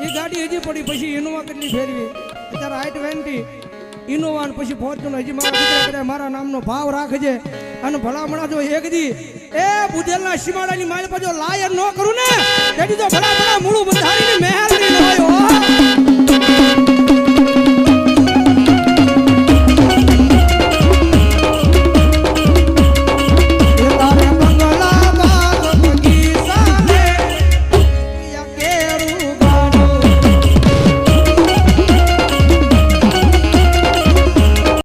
એ ગાડી હજી પડી પછી ઇનોવા કેટલી ફેરવી અત્યારે i20 ઇનોવા ને પછી ફોર્ચ્યુનર હજી મારા દીકરા કદાચ મારા નામનો ભાવ રાખજે અને ભલામણા જો એક દી એ બુધેલના સીમાડાની માળ પર જો લાયર ન કરું ને તેથી તો ભલામણા મૂળું બંધારીને મહેલની